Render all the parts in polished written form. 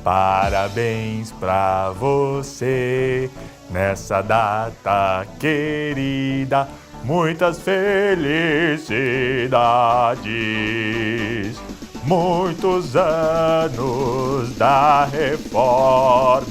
Parabéns pra você nessa data querida. Muitas felicidades. Muitos anos da Reforma.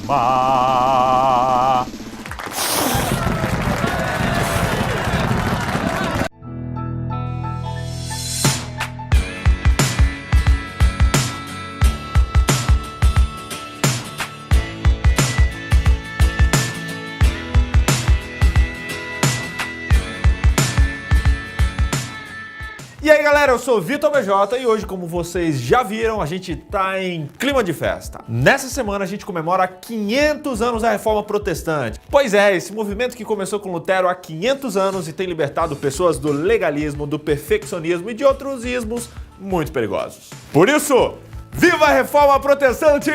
E aí galera, eu sou o Vitor BJ e hoje, como vocês já viram, a gente tá em clima de festa. Nessa semana a gente comemora 500 anos da Reforma Protestante. Pois é, esse movimento que começou com Lutero há 500 anos e tem libertado pessoas do legalismo, do perfeccionismo e de outros ismos muito perigosos. Por isso, viva a Reforma Protestante!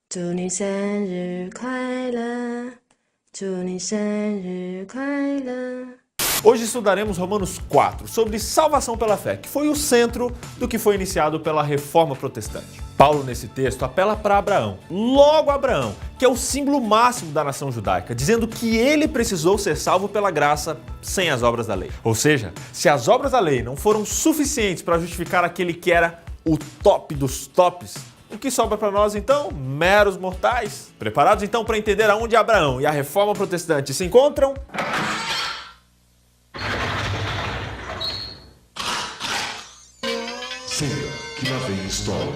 祝你生日快乐，祝你生日快乐。 Hoje estudaremos Romanos 4, sobre salvação pela fé, que foi o centro do que foi iniciado pela Reforma Protestante. Paulo, nesse texto, apela para Abraão, logo Abraão, que é o símbolo máximo da nação judaica, dizendo que ele precisou ser salvo pela graça sem as obras da lei. Ou seja, se as obras da lei não foram suficientes para justificar aquele que era o top dos tops, o que sobra para nós então? Meros mortais. Preparados então para entender aonde Abraão e a Reforma Protestante se encontram? Que lá vem história.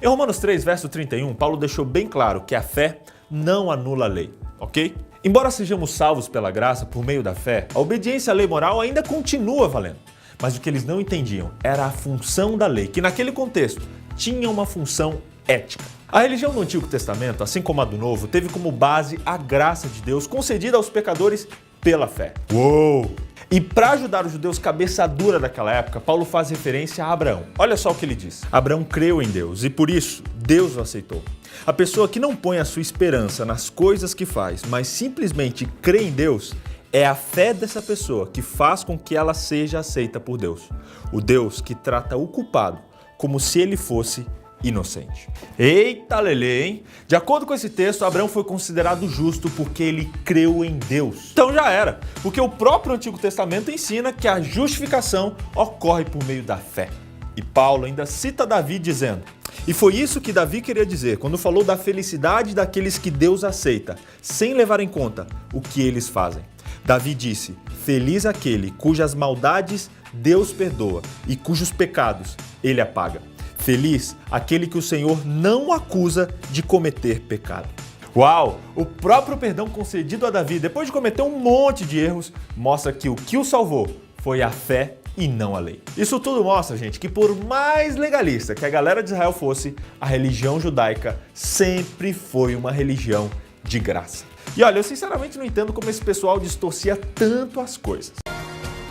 Em Romanos 3, verso 31, Paulo deixou bem claro que a fé não anula a lei, ok? Embora sejamos salvos pela graça por meio da fé, a obediência à lei moral ainda continua valendo. Mas o que eles não entendiam era a função da lei, que naquele contexto tinha uma função ética. A religião do Antigo Testamento, assim como a do Novo, teve como base a graça de Deus concedida aos pecadores pela fé. Uou! E para ajudar os judeus cabeça dura daquela época, Paulo faz referência a Abraão. Olha só o que ele diz. Abraão creu em Deus e por isso Deus o aceitou. A pessoa que não põe a sua esperança nas coisas que faz, mas simplesmente crê em Deus, é a fé dessa pessoa que faz com que ela seja aceita por Deus. O Deus que trata o culpado como se ele fosse inocente. Eita lelê, hein? De acordo com esse texto, Abraão foi considerado justo porque ele creu em Deus. Então já era, porque o próprio Antigo Testamento ensina que a justificação ocorre por meio da fé. E Paulo ainda cita Davi dizendo: e foi isso que Davi queria dizer quando falou da felicidade daqueles que Deus aceita, sem levar em conta o que eles fazem. Davi disse: feliz aquele cujas maldades Deus perdoa e cujos pecados ele apaga. Feliz aquele que o Senhor não acusa de cometer pecado. Uau! O próprio perdão concedido a Davi, depois de cometer um monte de erros, mostra que o salvou foi a fé e não a lei. Isso tudo mostra, gente, que por mais legalista que a galera de Israel fosse, a religião judaica sempre foi uma religião de graça. E olha, eu sinceramente não entendo como esse pessoal distorcia tanto as coisas.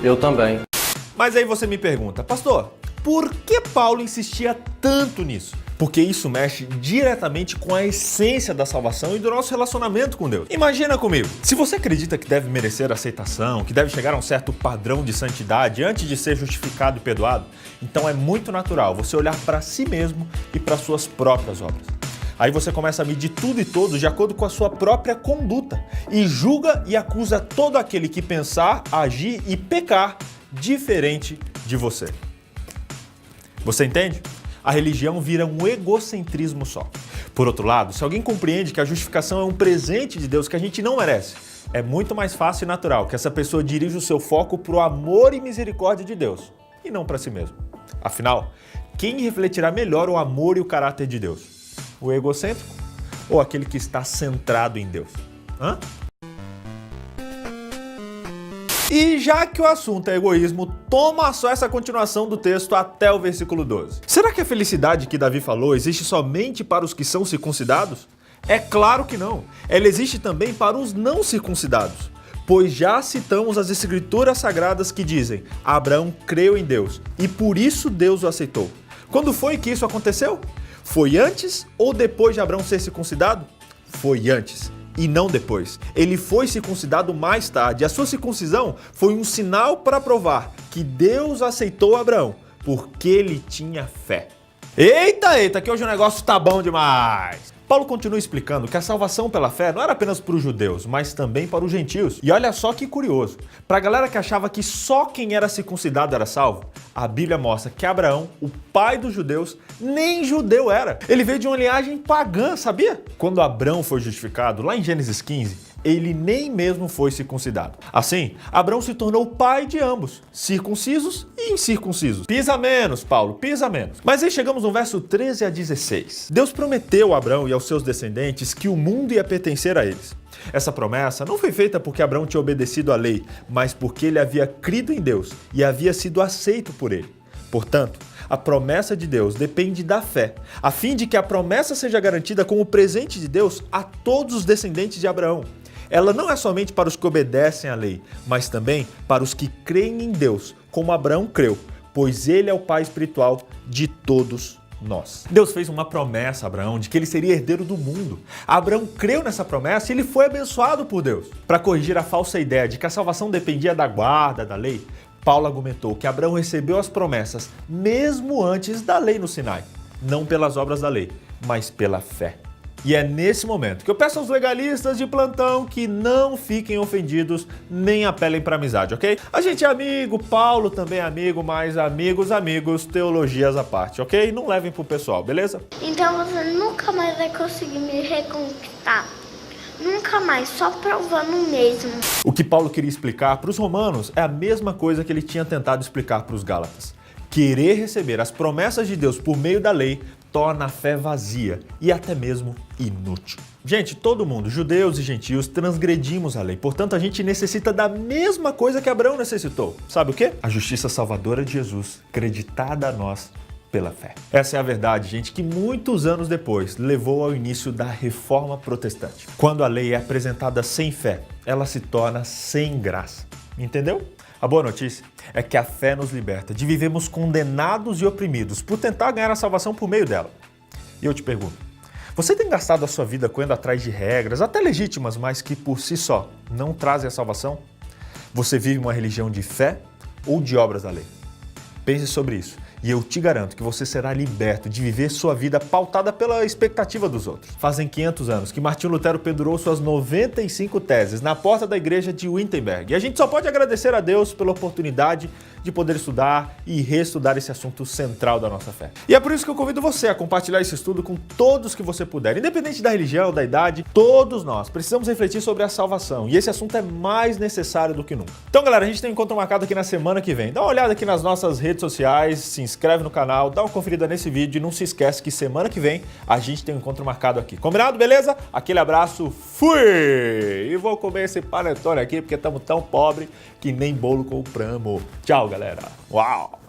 Eu também. Mas aí você me pergunta, pastor, por que Paulo insistia tanto nisso? Porque isso mexe diretamente com a essência da salvação e do nosso relacionamento com Deus. Imagina comigo, se você acredita que deve merecer aceitação, que deve chegar a um certo padrão de santidade antes de ser justificado e perdoado, então é muito natural você olhar para si mesmo e para suas próprias obras. Aí você começa a medir tudo e todos de acordo com a sua própria conduta e julga e acusa todo aquele que pensar, agir e pecar diferente de você. Você entende? A religião vira um egocentrismo só. Por outro lado, se alguém compreende que a justificação é um presente de Deus que a gente não merece, é muito mais fácil e natural que essa pessoa dirija o seu foco para o amor e misericórdia de Deus, e não para si mesmo. Afinal, quem refletirá melhor o amor e o caráter de Deus? O egocêntrico ou aquele que está centrado em Deus? Hã? E já que o assunto é egoísmo, toma só essa continuação do texto até o versículo 12. Será que a felicidade que Davi falou existe somente para os que são circuncidados? É claro que não. Ela existe também para os não circuncidados. Pois já citamos as escrituras sagradas que dizem: Abraão creu em Deus e por isso Deus o aceitou. Quando foi que isso aconteceu? Foi antes ou depois de Abraão ser circuncidado? Foi antes. E não depois. Ele foi circuncidado mais tarde. A sua circuncisão foi um sinal para provar que Deus aceitou Abraão, porque ele tinha fé. Eita, que hoje o negócio tá bom demais! Paulo continua explicando que a salvação pela fé não era apenas para os judeus, mas também para os gentios. E olha só que curioso, para a galera que achava que só quem era circuncidado era salvo, a Bíblia mostra que Abraão, o pai dos judeus, nem judeu era. Ele veio de uma linhagem pagã, sabia? Quando Abraão foi justificado, lá em Gênesis 15, ele nem mesmo foi circuncidado. Assim, Abraão se tornou pai de ambos, circuncisos e incircuncisos. Pisa menos, Paulo, pisa menos. Mas aí chegamos no verso 13 a 16. Deus prometeu a Abraão e aos seus descendentes que o mundo ia pertencer a eles. Essa promessa não foi feita porque Abraão tinha obedecido à lei, mas porque ele havia crido em Deus e havia sido aceito por ele. Portanto, a promessa de Deus depende da fé, a fim de que a promessa seja garantida como presente de Deus a todos os descendentes de Abraão. Ela não é somente para os que obedecem à lei, mas também para os que creem em Deus, como Abraão creu, pois ele é o pai espiritual de todos nós. Deus fez uma promessa a Abraão de que ele seria herdeiro do mundo. Abraão creu nessa promessa e ele foi abençoado por Deus. Para corrigir a falsa ideia de que a salvação dependia da guarda da lei, Paulo argumentou que Abraão recebeu as promessas mesmo antes da lei no Sinai, não pelas obras da lei, mas pela fé. E é nesse momento que eu peço aos legalistas de plantão que não fiquem ofendidos nem apelem para amizade, ok? A gente é amigo, Paulo também é amigo, mas amigos, teologias à parte, ok? Não levem pro pessoal, beleza? Então você nunca mais vai conseguir me reconquistar. Nunca mais, só provando mesmo. O que Paulo queria explicar para os romanos é a mesma coisa que ele tinha tentado explicar para os gálatas. Querer receber as promessas de Deus por meio da lei torna a fé vazia e até mesmo inútil. Gente, todo mundo, judeus e gentios, transgredimos a lei. Portanto, a gente necessita da mesma coisa que Abraão necessitou. Sabe o quê? A justiça salvadora de Jesus, creditada a nós pela fé. Essa é a verdade, gente, que muitos anos depois levou ao início da Reforma Protestante. Quando a lei é apresentada sem fé, ela se torna sem graça. Entendeu? A boa notícia é que a fé nos liberta de vivermos condenados e oprimidos por tentar ganhar a salvação por meio dela. E eu te pergunto, você tem gastado a sua vida correndo atrás de regras, até legítimas, mas que por si só não trazem a salvação? Você vive uma religião de fé ou de obras da lei? Pense sobre isso. E eu te garanto que você será liberto de viver sua vida pautada pela expectativa dos outros. Fazem 500 anos que Martinho Lutero pendurou suas 95 teses na porta da igreja de Wittenberg. E a gente só pode agradecer a Deus pela oportunidade de poder estudar e reestudar esse assunto central da nossa fé. E é por isso que eu convido você a compartilhar esse estudo com todos que você puder. Independente da religião, da idade, todos nós precisamos refletir sobre a salvação. E esse assunto é mais necessário do que nunca. Então, galera, a gente tem um encontro marcado aqui na semana que vem. Dá uma olhada aqui nas nossas redes sociais, se inscreve no canal, dá uma conferida nesse vídeo e não se esquece que semana que vem a gente tem um encontro marcado aqui. Combinado? Beleza? Aquele abraço, fui! E vou comer esse panetone aqui porque estamos tão pobres que nem bolo compramos. Tchau, galera. Uau!